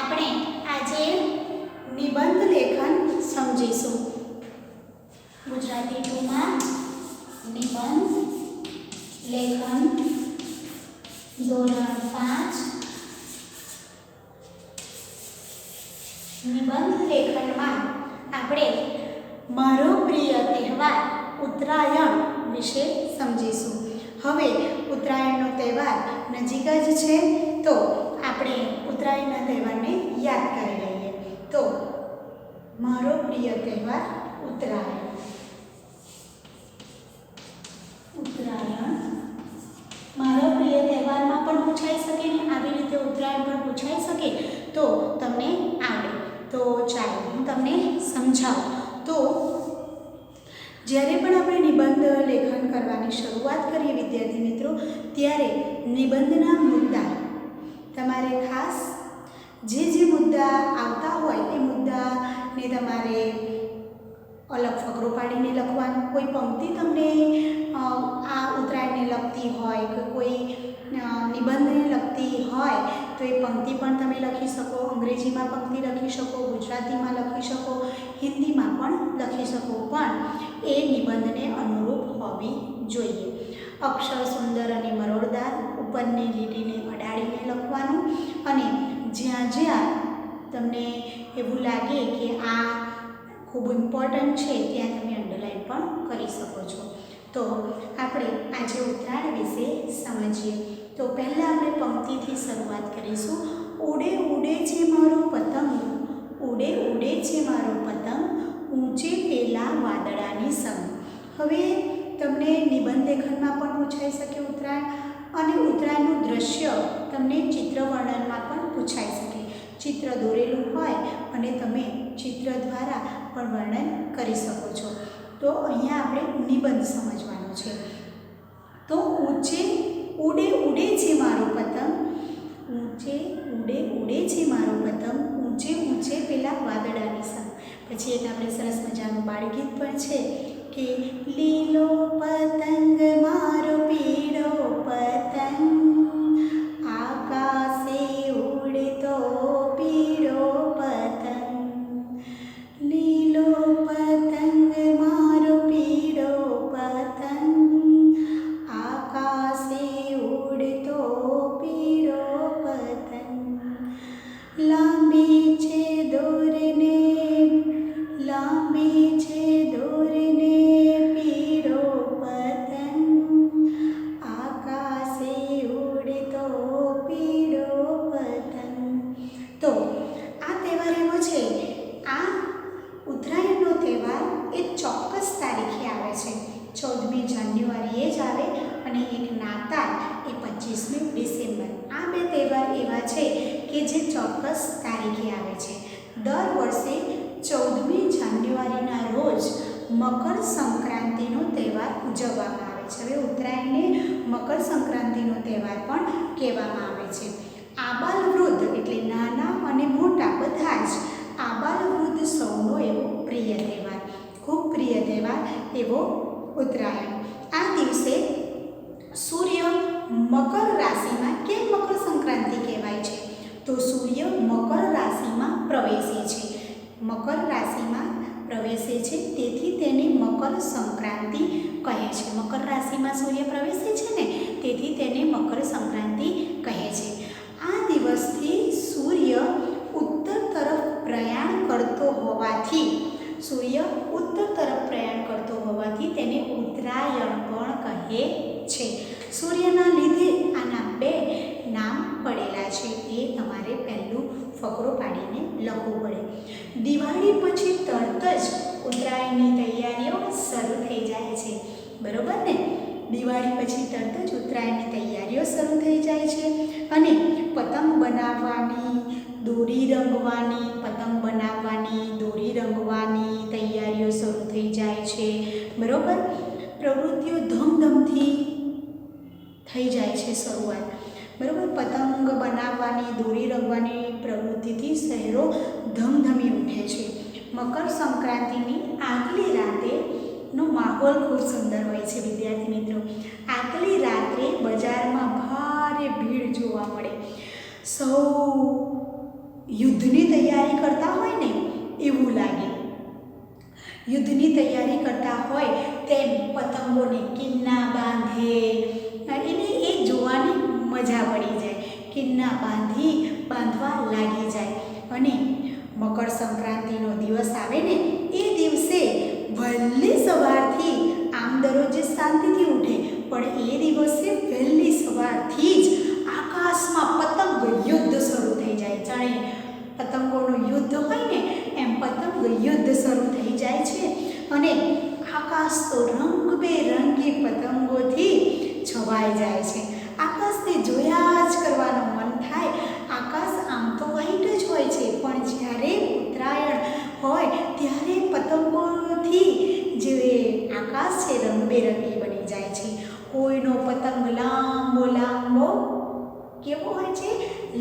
આપણે આજે નિબંધ લેખન સમજીશું. ગુજરાતી 2 માં નિબંધ લેખન ધોરણ 5. નિબંધ લેખનમાં આપણે મારો પ્રિય તહેવાર ઉત્તરાયણ વિશે સમજીશું. હવે ઉત્તરાયણનો તહેવાર નજીક જ છે, તો આપણે ઉત્તરાયણના તહેવારને યાદ કરી લઈએ. તો મારો પ્રિય તહેવાર ઉત્તરાયણ. ઉત્તરાયણ મારો પ્રિય તહેવારમાં પણ પૂછાઈ શકે ને આવી રીતે ઉત્તરાયણ પણ પૂછાઈ શકે તો તમને આવડે. તો ચાલો હું તમને સમજાવું. તો જ્યારે પણ આપણે નિબંધ લેખન કરવાની શરૂઆત કરીએ વિદ્યાર્થી મિત્રો, ત્યારે નિબંધના મુદ્દા તમારે ખાસ જે મુદ્દા આવતા હોય એ મુદ્દાને તમારે અલગ ફકરો પાડીને લખવાનું. કોઈ પંક્તિ તમને આ ઉત્તરાયણને લગતી હોય કે કોઈ નિબંધને લગતી હોય તો એ પંક્તિ પણ તમે લખી શકો. અંગ્રેજીમાં પંક્તિ લખી શકો, ગુજરાતીમાં લખી શકો, હિન્દીમાં પણ લખી શકો, પણ એ નિબંધને અનુરૂપ હોવી જોઈએ. અક્ષર સુંદર અને મરોડદાર, ઉપરની લીટીને અડાડીને લખવાનું, અને જ્યાં જ્યાં તમને એવું લાગે કે આ ખૂબ ઇમ્પોર્ટન્ટ છે ત્યાં તમે અંડરલાઈન પણ કરી શકો છો. તો આપણે આજે ઉત્તરાયણ વિશે સમજીએ. તો પહેલાં આપણે પંક્તિથી શરૂઆત કરીશું. ઉડે ઉડે છે મારો પતંગ, ઉડે ઉડે છે મારો પતંગ, ઊંચે પેલા વાદળાની સંગ. હવે તમને નિબંધ લેખનમાં પણ પૂછાઈ શકે ઉત્તરાયણ, અને ઉત્તરાયણનું દ્રશ્ય તમને ચિત્ર વર્ણનમાં પણ પૂછાઈ શકે. ચિત્ર દોરેલું હોય અને તમે ચિત્ર દ્વારા પણ વર્ણન કરી શકો છો. તો અહીંયા આપણે નિબંધ સમજવાનો છે. તો ઊંચે ઉડે ઉડે છે મારો પતંગ, ઊંચે ઉડે ઉડે છે મારો પતંગ, ઊંચે ઊંચે પેલા વાદળાની સંગ. પછી એક આપણે સરસ મજાનું બાળગીત પણ છે કે લીલો પતંગ મારો પીળો પતંગ, આકાશે ઉડતો પીળો પતંગ, લીલો પતંગ મારો પીળો પતંગ, આકાશે ઉડતો પીળો પતંગ, લાંબી છે દોરને, લાંબી છે દોરને પીળો પતંગ, આકાશે ઉડતો પીળો પતંગ. તો આ તહેવાર એવો છે, આ ઉત્તરાયણનો તહેવાર એક ચોક્કસ તારીખે આવે છે. 14મી જાન્યુઆરીએ જ આવે, અને એક નાતાલ એ 25મી ડિસેમ્બર. આ બે તહેવાર એવા છે કે જે ચોક્કસ તારીખે આવે છે. દર વર્ષે 14મી જાન્યુઆરીના રોજ મકર સંક્રાંતિનો તહેવાર ઉજવવામાં આવે છે. હવે ઉત્તરાયણને મકર સંક્રાંતિનો તહેવાર પણ કહેવામાં આવે છે. આબાલવૃદ્ધ એટલે નાના અને મોટા બધા જ આબાલવૃદ્ધ સૌનો એવો પ્રિય તહેવાર, ખૂબ પ્રિય તહેવાર એવો ઉત્તરાયણ. આ દિવસે સૂર્ય મકર રાશિમાં, કેમ મકર સંક્રાંતિ કહેવાય છે? તો સૂર્ય મકર રાશિમાં પ્રવેશે છે. મકર રાશિમાં પ્રવેશે છે તેથી તેને મકર સંક્રાંતિ કહે છે. મકર રાશિમાં સૂર્ય પ્રવેશે છે ને, તેથી તેને મકર સંક્રાંતિ કહે છે. આ દિવસથી સૂર્ય ઉત્તર તરફ પ્રયાણ કરતો હોવાથી, સૂર્ય ઉત્તર તરફ પ્રયાણ કરતો હોવાથી તેને ઉત્તરાયણ પણ કહે છે. સૂર્યના લીધે આના બે નામ પડેલા છે. એ તમારે પહેલું ફકરો પાડીને લખવું પડે. દિવાળી પછી તરત જ ઉત્તરાયણની તૈયારીઓ શરૂ થઈ જાય છે, બરોબર ને? દિવાળી પછી તરત જ ઉત્તરાયણની તૈયારીઓ શરૂ થઈ જાય છે, અને પતંગ બનાવવાની, દોરી રંગવાની, પતંગ બનાવવાની, દોરી રંગવાની તૈયારીઓ શરૂ થઈ જાય છે, બરોબર? પ્રવૃત્તિઓ ધમધમથી થઈ જાય છે શરૂઆત, બરોબર? પતંગ બનાવવાની, દોરી રંગવાની પ્રવૃત્તિથી શહેરો ધમધમી ઉઠે છે. મકર સંક્રાંતિની આગલી રાતેનો માહોલ ખૂબ સુંદર હોય છે વિદ્યાર્થી મિત્રો. આગલી રાત્રે બજારમાં ભારે ભીડ જોવા મળે. સૌ યુદ્ધની તૈયારી કરતા હોય ને એવું લાગે. યુદ્ધની તૈયારી કરતા હોય તેમ પતંગોને કિન્ના બાંધે, એને એ જોવાની મજા પડી જાય. કિન્ના બાંધવા લાગી જાય. અને મકર સંક્રાંતિનો દિવસ આવે ને એ દિવસે વહેલી સવારથી, આમ દરરોજ શાંતિથી ઉઠે, પણ એ દિવસે વહેલી સવારથી જ આકાશમાં પતંગ યુદ્ધ શરૂ થઈ જાય. જાણે પતંગોનું યુદ્ધ હોય ને એમ પતંગ યુદ્ધ શરૂ થઈ જાય છે. અને આકાશ તો રંગબેરંગી પતંગોથી છવાઈ જાય છે. આકાશને જોયા જ કરવાનું મન થાય. આકાશ આમ તો વ્હાઈટ જ હોય છે, પણ જ્યારે ઉત્તરાયણ હોય ત્યારે પતંગોથી જે આકાશ છે રંગબેરંગી બની જાય છે. કોઈનો પતંગ લાંબો કેવો હોય છે?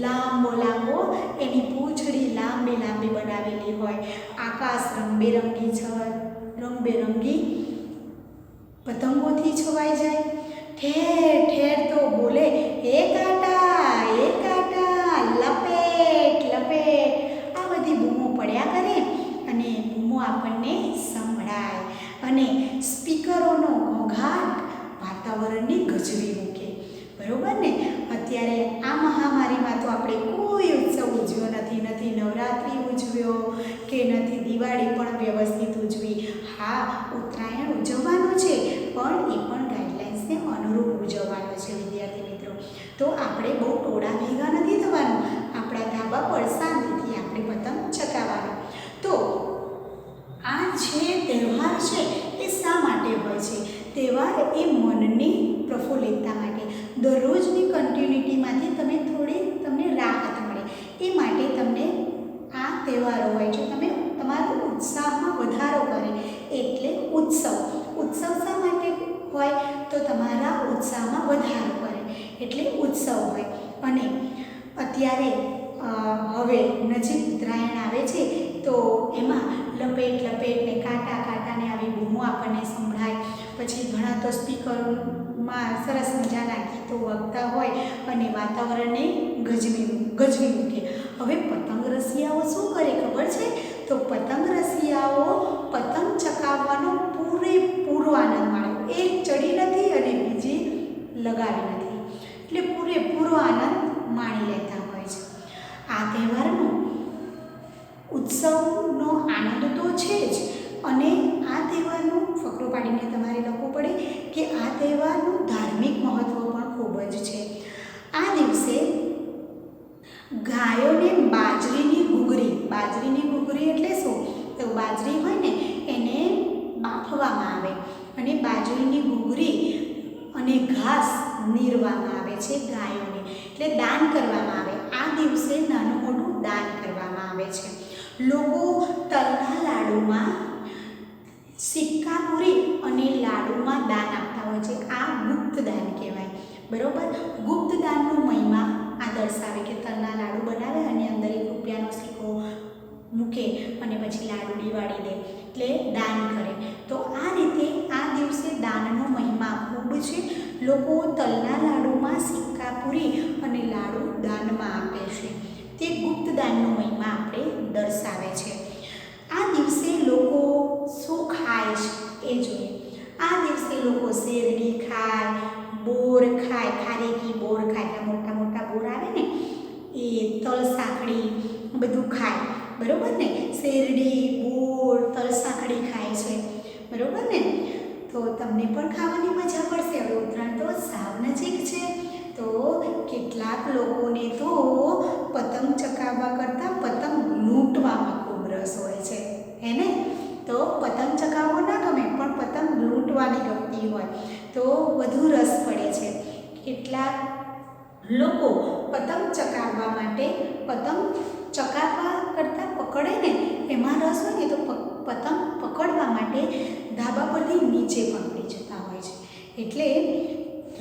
લાંબો, એની પૂંછડી લાંબી બનાવેલી હોય. આકાશ રંગબેરંગી પતંગોથી છવાઈ જાય. ઠેર તો બોલે એ કાંટા લપેટ. આ બધી બૂમો પડ્યા કરે અને બૂમો આપણને સંભળાય. અને સ્પીકરોનો ઘોંઘાટ વાતાવરણને ગજવી મૂકે. બરોબર ને? અત્યારે આ મહામારીમાં તો આપણે કોઈ ઉત્સવ ઉજવ્યો નથી નવરાત્રિ ઉજવ્યો કે નથી દિવાળી પણ વ્યવસ્થિત ઉજવી. હા, ઉત્તરાયણ ઉજવવાનો છે, પણ એ પણ ગાઈડલાઇન્સને અનુરૂપ ઉજવવાનો છે વિદ્યાર્થી મિત્રો. તો આપણે બહુ ટોળા ભેગા નથી થવાનું. આપણા ધાબા પર શાંતિથી આપણે પતંગ ચગાવવાનો. તો આ જે તહેવાર છે એ શા માટે હોય છે? તહેવાર એ મનની પ્રફુલ્લિતતા માટે, દરરોજની કન્ટિન્યુટીમાંથી તમને રાહત મળે એ માટે તમને આ તહેવારો હોય છે. તમે તમારા ઉત્સાહમાં વધારો કરે એટલે ઉત્સવ શા માટે હોય? તો તમારા ઉત્સાહમાં વધારો કરે એટલે ઉત્સવ હોય. અને અત્યારે હવે નજીક ઉત્તરાયણ આવે છે તો એમાં લપેટ ને કાંટાને આવી બૂમો આપણને સંભળાય. પછી ઘણા તો સ્પીકરમાં સરસ મજાના ગીતો વાગતા હોય અને વાતાવરણને ગજવી મૂકે. હવે પતંગ રસિયાઓ શું કરે ખબર છે? તો પતંગ રસિયાઓ પતંગ ચકાવવાનો પૂરેપૂરો આનંદ માણે. એક ચડી નથી અને બીજી લગાવી નથી, એટલે પૂરેપૂરો આનંદ માણી લેતા હોય છે. આ તહેવારનો ઉત્સવનો આનંદ તો છે જ, અને આ તહેવારનું ફકરો પાડીને તમારે લખવું પડે કે આ તહેવારનું ધાર્મિક મહત્ત્વ પણ ખૂબ જ છે. આ દિવસે ગાયોને બાજરીની ઘૂઘરી એટલે શું? તો બાજરી હોય ને એને બાફવામાં આવે અને બાજરીની ઘૂઘરી અને ઘાસ નીરવામાં આવે છે ગાયોને, એટલે દાન કરવામાં આવે. આ દિવસે નાનું મોટું દાન કરવામાં આવે છે. લોકો તલના લાડુમાં સિક્કા પૂરી અને લાડુમાં દાન આપતા હોય છે. આ ગુપ્ત દાન કહેવાય. બરોબર? ગુપ્ત દાનનો મહિમા આ દર્શાવે કે તલના લાડુ બનાવે અને અંદર ₹1નો સિક્કો મૂકે અને પછી લાડુડી વાળી દે, એટલે દાન કરે. તો આ રીતે આ દિવસે દાનનો મહિમા ખૂબ છે. લોકો તલના લાડુમાં સિક્કા પૂરી અને લાડુ દાનમાં આપે છે. તે ગુપ્ત દાનનો મહિમા આપણે દર્શાવે છે. આ દિવસે લોકો શું ખાય છે એ જોઈએ. આ દિવસે લોકો શેરડી ખાય, બોર ખાય, ખારેકી બોર ખાય, મોટા બોર આવે ને એ, તલ સાંકળી બધું ખાય. બરોબર ને? શેરડી, બોર, તલ સાંકળી ખાય છે. બરોબર ને? તો તમને પણ ખાવાની મજા પડશે. હવે ઉત્તરાયણ તો સાવ નજીક છે, તો કેટલાક લોકોને તો પતંગ ચકાવવા કરતાં પતંગ લૂંટવામાં ખૂબ રસ હોય છે, હે ને? તો પતંગ ચકાવવો ના ગમે, પણ પતંગ લૂંટવાની ગમતી હોય તો વધુ રસ પડે છે. કેટલાક લોકો પતંગ ચકાવવા માટે, પતંગ ચકાવવા કરતાં પકડે ને એમાં રસ હોય ને, તો પતંગ પકડવા માટે ધાબા પરથી નીચે પણ પડી જતા હોય છે. એટલે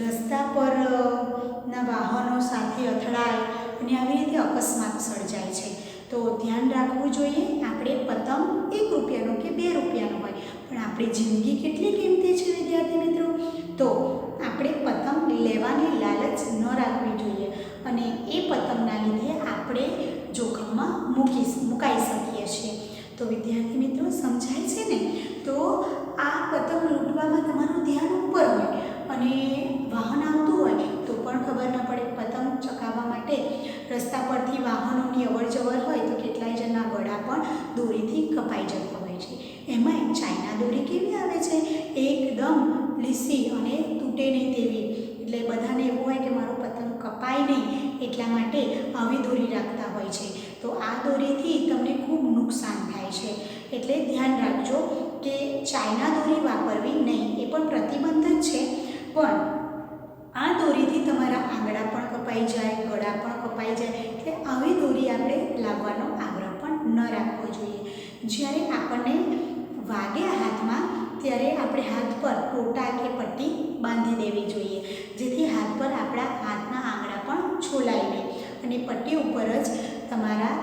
રસ્તા પરના વાહનો સાથે અથડાય અને આવી રીતે અકસ્માત સર્જાય છે. તો ધ્યાન રાખવું જોઈએ. આપણે પતંગ ₹1નો કે ₹2નો હોય, પણ આપણી જિંદગી કેટલી કિંમતી છે વિદ્યાર્થી મિત્રો. તો આપણે પતંગ લેવાની લાલચ ન રાખવી જોઈએ અને એ પતંગના લીધે આપણે જોખમમાં મુકાઈ શકીએ છીએ. તો વિદ્યાર્થી મિત્રો સમજાય છે ને? તો આ પતંગ લૂંટવામાં તમારું ધ્યાન ઉપર હોય અને વાહન આવતું હોય તો પણ ખબર ન પડે. પતંગ ચકાવવા માટે રસ્તા પરથી વાહનોની અવરજવર હોય તો કેટલાય જણના ગળા પણ દોરીથી કપાઈ જતા હોય છે. એમાંય ચાઇના દોરી કેવી આવે છે? એકદમ લીસી અને તૂટે નહીં તેવી. એટલે બધાને એવું હોય કે મારો પતંગ કપાય નહીં, એટલા માટે આવી દોરી રાખતા હોય છે. તો આ દોરીથી તમને ખૂબ નુકસાન થાય છે. એટલે ધ્યાન રાખજો કે ચાઇના દોરી વાપરવી નહીં. એ પણ પ્રતિબંધ જ છે, પણ આ દોરીથી તમારા આંગળા પણ કપાઈ જાય, ગળા પણ કપાઈ જાય. એટલે આવી દોરી આપણે લાવવાનો આગ્રહ પણ ન રાખવો જોઈએ. જ્યારે આપણને વાગ્યા હાથમાં ત્યારે આપણે હાથ પર ટોટા કે પટ્ટી બાંધી દેવી જોઈએ, જેથી હાથ પર આપણા હાથના આંગળા પણ છોલાય નહીં અને પટ્ટી ઉપર જ તમારા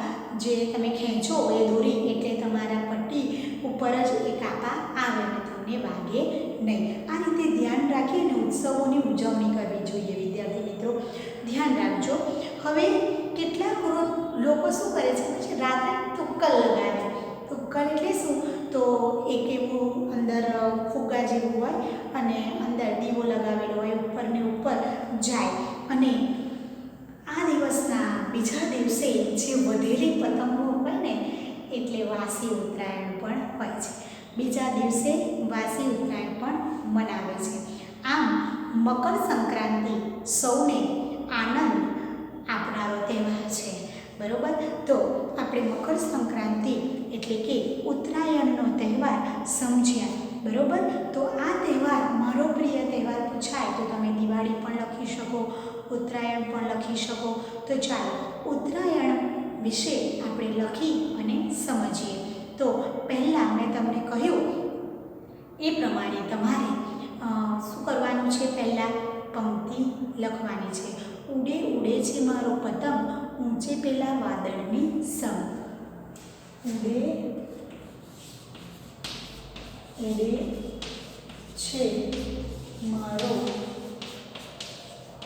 જે તમે ખેંચો એ દોરી એટલે તમારા પટ્ટી ઉપર જ એ કાપા આવે અને તમને વાગે નહીં. આ રીતે ધ્યાન રાખી અને ઉત્સવોની ઉજવણી કરવી જોઈએ. વિદ્યાર્થી મિત્રો ધ્યાન રાખજો. હવે કેટલાક લોકો શું કરે છે, રાત્રે તુક્કલ લગાવે. તુક્કલ એટલે શું? તો એક એવું અંદર ફુગ્ગા જેવું હોય અને અંદર દીવો લગાવેલો હોય, ઉપરને ઉપર જાય અને આ દિવસના બીજા દિવસે જે વધેલી પતંગો હોય ને એટલે વાસી ઉત્તરાયણ પણ હોય છે. બીજા દિવસે વાસી ઉત્તરાયણ પણ મનાવે છે. આમ મકર સંક્રાંતિ સૌને આનંદ આપનારો તહેવાર છે. બરાબર? તો આપણે મકર સંક્રાંતિ એટલે કે ઉત્તરાયણનો તહેવાર સમજ્યા. બરાબર? તો આ તહેવાર મારો પ્રિય તહેવાર પૂછાય તો તમે દિવાળી પણ લખી શકો, ઉત્તરાયણ પણ લખી શકો. તો ચાલો ઉત્તરાયણ વિશે આપણે લખી અને સમજીએ. તો પહેલાં મેં તમને કહ્યું એ પ્રમાણે તમારે શું કરવાનું છે? પહેલાં પંક્તિ લખવાની છે. ઉડે ઉડે છે મારો પતંગ ઊંચે પેલા વાદળની સંગ. ઉડે ઉડે છે મારો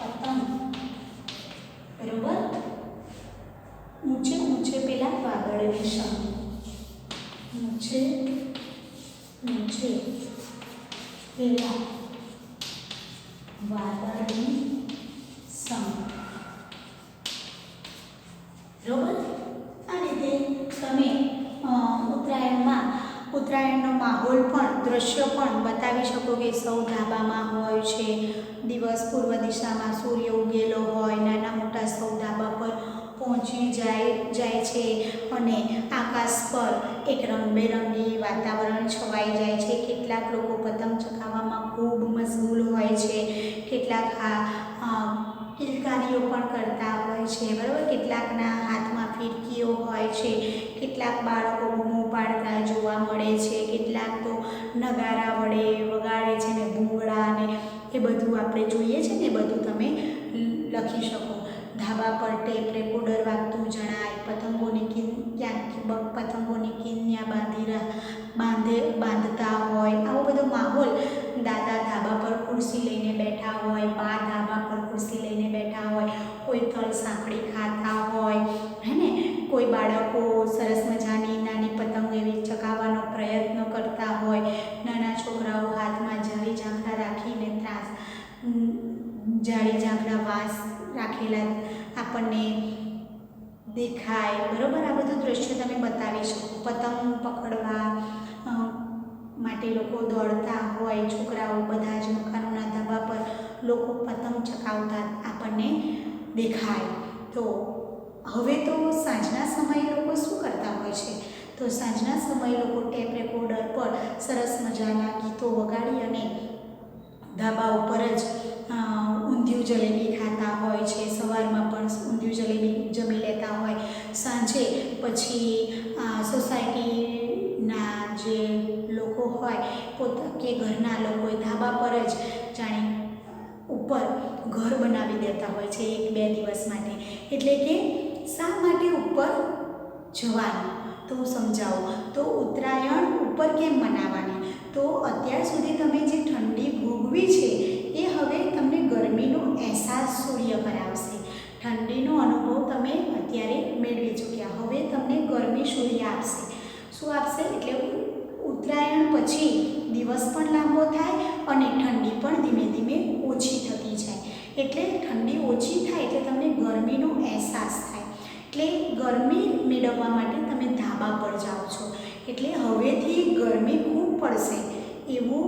પતંગ, બરોબર, ઊંચે ઊંચે પેલા વાદળની સંગ. ઊંચે ઊંચે પેલા વાદળની સંગ. બરોબર? આ રીતે તમે ઉત્તરાયણનો માહોલ પણ દ્રશ્ય પણ બતાવી શકો કે સૌ ધાબામાં હોય છે. દિવસ પૂર્વ દિશામાં સૂર્ય ઉગેલો હોય, નાના મોટા સૌ ધાબા પર પહોંચી જાય છે અને આકાશ પર એક રંગબેરંગી વાતાવરણ છવાઈ જાય છે. કેટલાક લોકો પતંગ ચગાવવામાં ખૂબ મશગુલ હોય છે, કેટલાક કિલકારીઓ પણ કરતા હોય છે. બરાબર? કેટલાકના હાથમાં ફિરકીઓ હોય છે, કેટલાક બાળકો બૂમો પાડતા જોવા મળે છે, કેટલાક તો નગારા વડે વગાડે છે ને ભૂંગળા ને એ બધું આપણે જોઈએ છે ને એ બધું તમે લખી શકો. ધાબા પર ટેપ રેકોર્ડર વાગતું જણાય, પતંગોની કિન્યા બાંધતા હોય. આવો બધો માહોલ. દાદા ધાબા પર ખુરશી લઈને બેઠા હોય, બા ધાબા પર ખુરશી લઈને બેઠા હોય, કોઈ તલ સાંકળી ખાતા હોય, હે ને, કોઈ બાળકો સરસ મજાની નાની પતંગ એવી ચગાવવાનો પ્રયત્ન કરતા હોય, નાના છોકરાઓ હાથમાં જાળી ઝાંખરા રાખીને જાળી ઝાંખરા વાંસ રાખેલા આપણને દેખાય. બરાબર? આ બધું દ્રશ્ય તમે બતાવી શકો. પતંગ પકડવા માટે લોકો દોડતા હોય, છોકરાઓ બધા જ મકાનોના ધાબા પર લોકો પતંગ ચગાવતા આપણને દેખાય. તો હવે તો સાંજના સમયે લોકો શું કરતા હોય છે? તો સાંજના સમયે લોકો ટેપ રેકોર્ડર પર સરસ મજાના ગીતો વગાડી અને ધાબા ઉપર જ ઊંધિયું જલેબી ખાતા હોય છે. સવારમાં પણ ઊંધિયું જલેબી જમી લેતા હોય. સાંજે પછી સોસાયટીના જે લોકો હોય કે ઘરના લોકો ધાબા પર જ જાણે ઉપર ઘર બનાવી દેતા હોય છે 1-2 દિવસ માટે. એટલે કે શા માટે ઉપર જવાનું? તો સમજાવો. તો ઉત્તરાયણ ઉપર કેમ મનાવવાની? તો અત્યાર સુધી તમે જે ઠંડી ભોગવી છે એ હવે તમને ગરમીનો અહેસાસ સૂર્ય કરાવશે. ઠંડીનો અનુભવ તમે અત્યારે મેળવી ચૂક્યા. હવે તમને ગરમી સૂર્ય આપશે. શું આપશે? એટલે ઉત્તરાયણ પછી દિવસ પણ લાંબો થાય અને ઠંડી પણ ધીમે ધીમે ઓછી થતી જાય. એટલે ઠંડી ઓછી થાય એટલે તમને ગરમીનો અહેસાસ થાય. એટલે ગરમી મેળવવા માટે તમે ધાબા પર જાઓ છો. એટલે હવેથી ગરમી ખૂબ પડશે એવું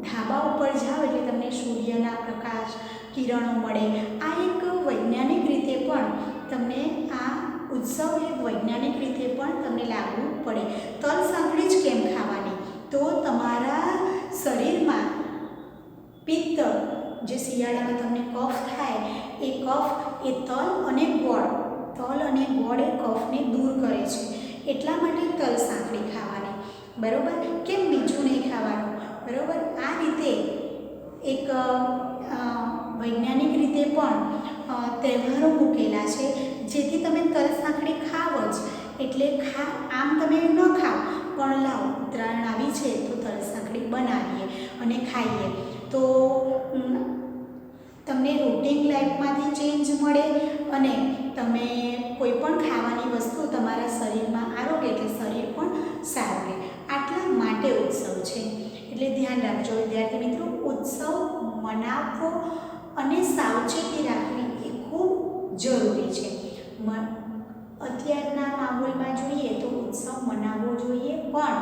ધાબા ઉપર જાઓ એટલે તમને સૂર્યના પ્રકાશ કિરણો મળે. આ એક વૈજ્ઞાનિક રીતે પણ તમને આ ઉત્સવ એક વૈજ્ઞાનિક રીતે પણ તમને લાગુ પડે. તલ સાંકળી જ કેમ ખાવાની? તો તમારા શરીરમાં પિત્ત, જે શિયાળામાં તમને કફ થાય એ કફ એ તલ અને ગોળ એ કફને દૂર કરે છે. એટલા માટે તલ સાંકળી ખાવાની. બરાબર? કેમ બીજું નહીં ખાવાનું? બરાબર? આ રીતે એક વૈજ્ઞાનિક રીતે પણ તહેવારો મૂકેલા છે જેથી તમે તલ સાંકળી ખાવ જ. એટલે આમ તમે ન ખાવ પણ લાવો ઉત્તરાયણ આવી છે તો તલ સાંકળી બનાવીએ અને ખાઈએ તો તમને રૂટીન લાઈફમાંથી ચેન્જ મળે અને તમે કોઈ પણ ખાવાની વસ્તુ તમારા શરીરમાં આરોગે એટલે શરીર પણ સારું રહે. આટલા માટે ઉત્સવ છે. એટલે ધ્યાન રાખજો વિદ્યાર્થી મિત્રો, ઉત્સવ મનાવવો અને સાવચેતી રાખવી એ ખૂબ જરૂરી છે. અત્યારના માહોલમાં જોઈએ તો ઉત્સવ મનાવવો જોઈએ, પણ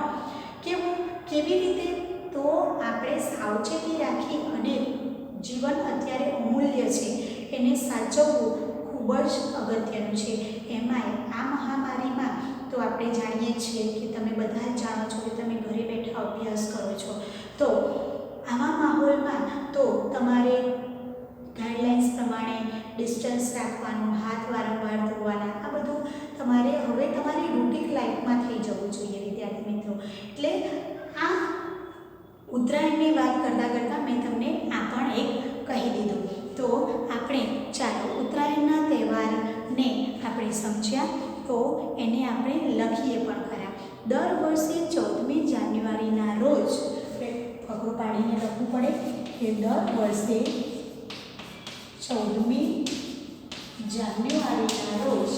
કેવી રીતે? તો આપણે સાવચેતી રાખી અને જીવન અત્યારે અમૂલ્ય છે એને સાચવવું ખૂબ જ અગત્યનું છે. એમાંય આ મહામારીમાં તો આપણે જાણીએ છીએ કે તમે બધા જ જાણો છો કે તમે ઘરે બેઠા અભ્યાસ કરો છો. તો આવા માહોલમાં તો તમારે ગાઈડલાઇન્સ પ્રમાણે ડિસ્ટન્સ રાખવાનું, હાથ વારંવાર ધોવાના, આ બધું તમારે હવે તમારી રૂટીન લાઈફમાં થઈ જવું જોઈએ વિદ્યાર્થી મિત્રો. એટલે આ ઉત્તરાયણની વાત કરતાં મેં તમને આ પણ એક કહી દીધું. તો આપણે ચાલો ઉત્તરાયણના તહેવારને આપણે સમજ્યા, તો એને આપણે લખીએ પણ ખરા. દર વર્ષે 14મી જાન્યુઆરીના રોજ ફકરો પાડીને લખવું પડે કે દર વર્ષે 14મી જાન્યુઆરીના રોજ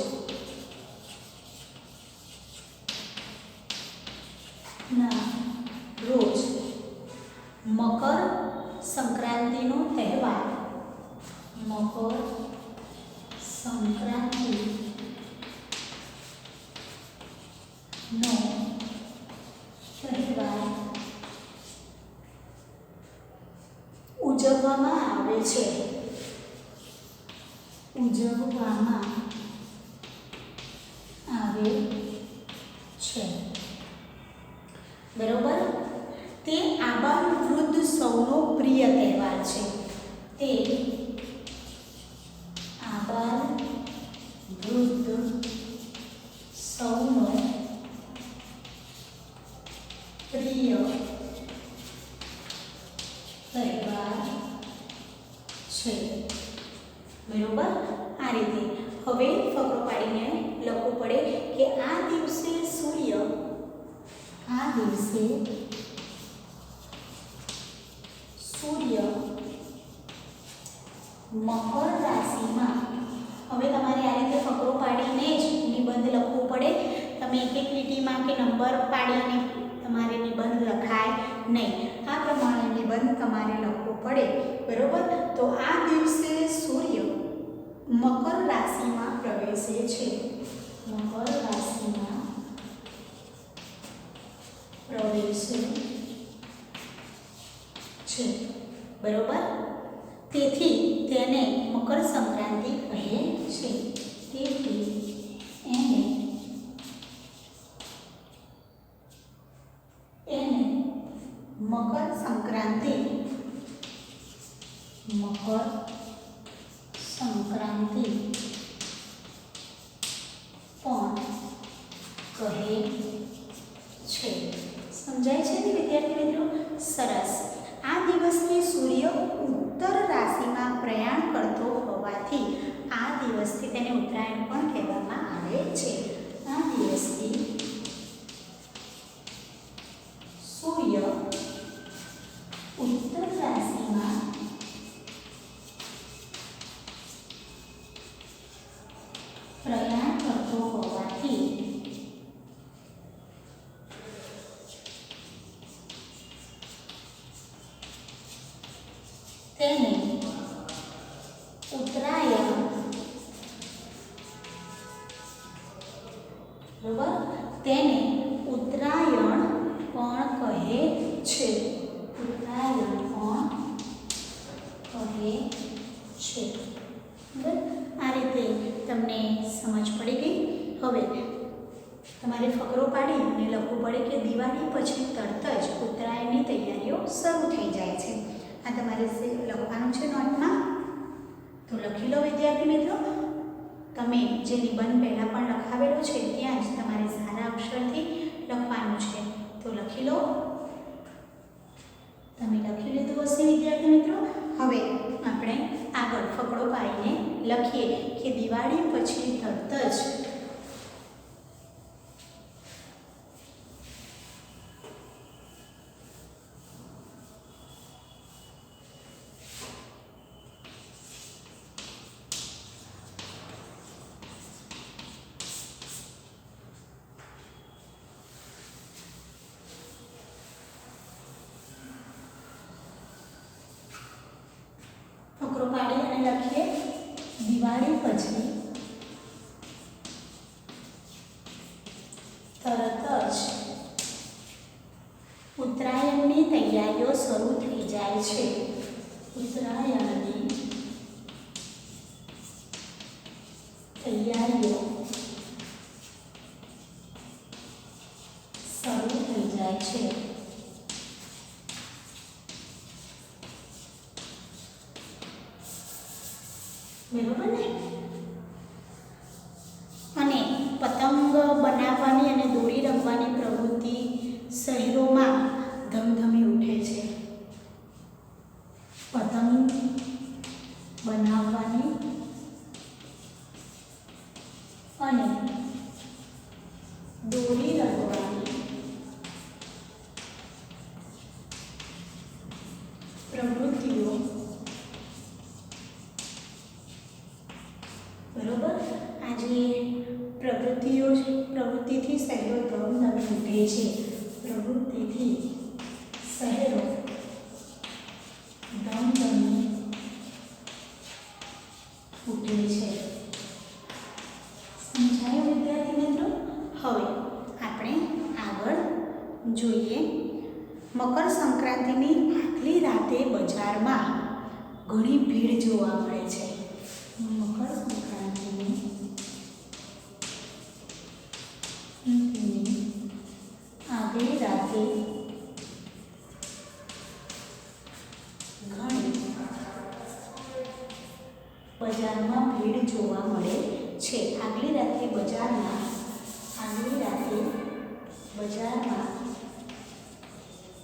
મકર સંક્રાંતિનો તહેવાર ઉજવવામાં આવે છે. બરોબર? તે આબાલ વૃદ્ધ સૌનો પ્રિય તહેવાર છે. તે આબાલ વૃદ્ધ સૌનો પ્રિય તહેવાર છે. બરોબર? આ રીતે હવે ફકરો પાડીને લખવું પડે કે આ દિવસે સૂર્ય મકર રાશિમાં. હવે તમારે આ રીતે ફકરો પાડીને જ નિબંધ લખવું પડે. તમે એક એક લીટીમાં કે નંબર પાડીને તમારે નિબંધ લખાય નહીં. આ પ્રમાણે નિબંધ તમારે લખવો પડે. બરોબર? તો આ દિવસે સૂર્ય મકર રાશિમાં પ્રવેશે છે. મકર રાશિમાં પ્રવેશે છે. બરોબર? તેથી તેને મકર સંક્રાંતિ કહે છે. તેથી એને મકર સંક્રાંતિ પણ કહે છે. સમજાય છે ને વિદ્યાર્થી મિત્રો? સરસ. આ દિવસથી સૂર્ય ઉત્તર રાશિમાં પ્રયાણ કરતો હોવાથી આ દિવસથી તેને ઉત્તરાયણ પણ કહેવામાં આવે છે. આ દિવસથી સૂર્ય ઉત્તર રાશિમાં બરાબર, તેને ઉત્તરાયણ પણ કહે છે. ઉત્તરાયણ પણ કહે છે. બરાબર, આ રીતે તમને સમજ પડી ગઈ. હવે તમારે ફકરો પાડી અને લખવું પડે કે દિવાળી પછી તરત જ ઉત્તરાયણની તૈયારીઓ શરૂ થઈ જાય છે. આ તમારે લખવાનું છે નોટમાં. તો લખી લો વિદ્યાર્થી મિત્રો. તમે જે નિબંધ પહેલાં પણ લખાવેલો છે ત્યાં જ તમારે સારા અક્ષરથી લખવાનું છે. તો લખી લો. તમે લખી લીધું હશે વિદ્યાર્થી મિત્રો. હવે આપણે આગળ ફકડો પાડીને લખીએ કે દિવાળી પછી તરત જ ફકરો પાડી અને લખીએ દિવાળી પછી તરત જ ઉત્તરાયણની તૈયારીઓ શરૂ થઈ જાય છે. ઉત્તરાયણની તૈયારીઓ શરૂ થઈ જાય છે. બરોબર ને? અને પતંગ બનાવવાની અને દોરી રમવાની પ્રવૃત્તિ શહેરોમાં ધમધમી ઉઠે છે. પતંગ બનાવવાની અને દોરી રમવાની પ્રવૃત્તિઓ બરોબર, આ જે પ્રવૃત્તિથી શહેરો ધમધમી ઉઠે છે. પ્રવૃત્તિથી શહેરો ધમધમી ઉઠે છે. સમજાયું વિદ્યાર્થી મિત્રો? હવે આપણે આગળ જોઈએ. મકર સંક્રાંતિની આગલી રાતે બજારમાં ઘણી ભીડ જોવા મળે છે. મકર સંક્રાંતિની આગલી રાતે ઘણી બજારમાં ભીડ જોવા મળે છે. આગલી રાતે બજારમાં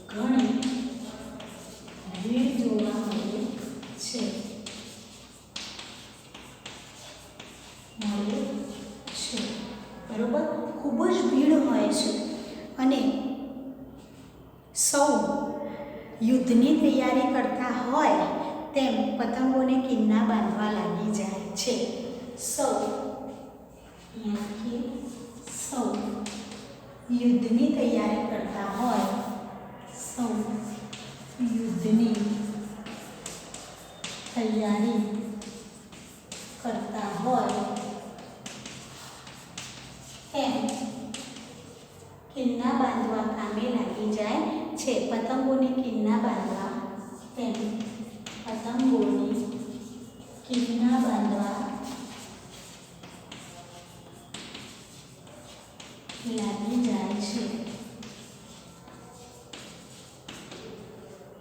ઘણી ભીડ જોવા મળે છે. બરોબર, ખૂબ જ ભીડ હોય છે અને સૌ યુદ્ધની તૈયારી કરતા હોય તેમ પતંગોને કિન્ના બાંધવા લાગી જાય છે. સૌ યુદ્ધની તૈયારી કરતા હોય એમ કિન્ના બાંધવા કામે લાગી જાય છે. પતંગોને કિન્ના બાંધવા લાગી જાય છે.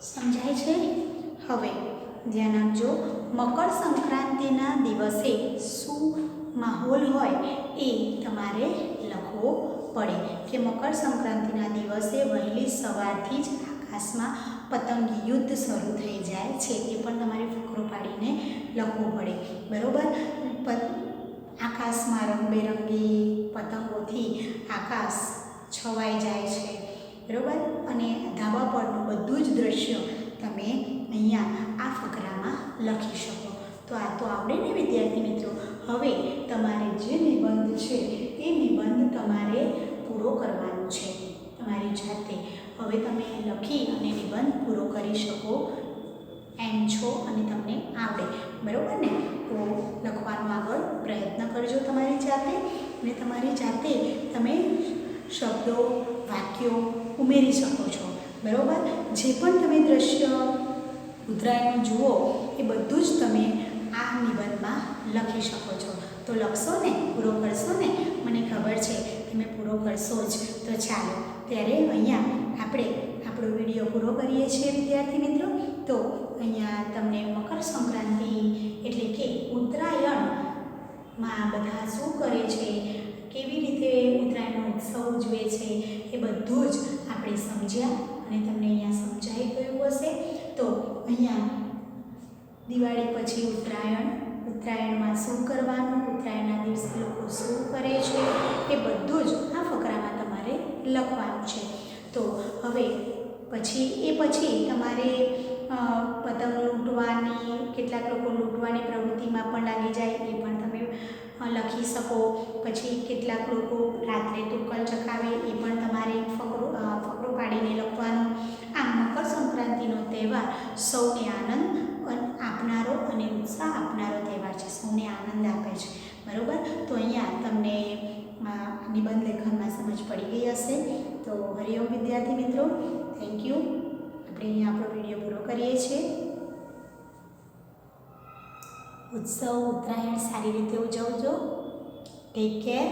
સમજાય છે? હવે ધ્યાન આપજો. મકર સંક્રાંતિના દિવસે શું માહોલ હોય એ તમારે લખવો પડે કે મકર સંક્રાંતિના દિવસે વહેલી સવારથી જ આકાશમાં પતંગી યુદ્ધ શરૂ થઈ જાય છે. એ પણ તમારે ફકરો પાડીને લખવું પડે. બરોબર, આકાશમાં રંગબેરંગી પતંગોથી આકાશ છવાઈ જાય છે. બરોબર, અને ધાબા પરનું બધું જ દ્રશ્ય તમે અહીંયા આ ફકરામાં લખી શકો. તો આ તો આવડે ને વિદ્યાર્થી મિત્રો? હવે તમારે જે નિબંધ છે એ નિબંધ તમારે પૂરો કરવાનો છે તમારી જાતે. હવે તમે લખી અને નિબંધ પૂરો કરી શકો એમ છો અને તમને આવડે. બરાબર ને? તો લખવાનો આગળ પ્રયત્ન કરજો તમારી જાતે. અને તમારી જાતે તમે શબ્દો વાક્યો ઉમેરી શકો છો. બરાબર? જે પણ તમે દ્રશ્ય ઉત્તરાયણનું જુઓ એ બધું જ તમે આ નિબંધમાં લખી શકો છો. તો લખશો ને? પૂરો કરશો ને? મને ખબર છે તમે પૂરો કરશો જ. તો ચાલો ત્યારે અહીંયા આપણે આપણો વિડીયો પૂરો કરીએ છીએ વિદ્યાર્થી મિત્રો. તો અહીંયા તમને મકર સંક્રાંતિ એટલે કે ઉત્તરાયણમાં બધા શું કરે છે, કેવી રીતે ઉત્તરાયણનો ઉત્સવ ઉજવે છે એ બધું જ આપણે સમજ્યા અને તમને અહીંયા સમજાઈ ગયું હશે. તો અહીંયા દિવાળી પછી ઉત્તરાયણમાં શું કરવાનું, ઉત્તરાયણના દિવસે લોકો શું કરે છે એ બધું જ આ ફકરામાં તમારે લખવાનું છે. તો હવે પછી તમારે પતંગ લૂંટવાની, કેટલાક લોકો લૂંટવાની પ્રવૃત્તિમાં પણ લાગી જાય એ પણ તમે લખી શકો. પછી કેટલાક લોકો રાત્રે તુક્કલ ચકાવે એ પણ તમારે ફકરો પાડીને લખવાનું. આમ મકર સંક્રાંતિનો તહેવાર સૌને આનંદ આપનારો અને ઉત્સાહ આપનારો તહેવાર છે. સૌને આનંદ આપે છે. બરાબર? તો અહીંયા તમને નિબંધ લેખનમાં સમજ પડી ગઈ હશે. તો હરિઓમ વિદ્યાર્થી મિત્રો, થેન્ક યુ. આપણે અહીંયા આપણો વિડીયો પૂરો કરીએ છીએ. ઉત્તરાયણ સારી રીતે ઉજવજો. Take care.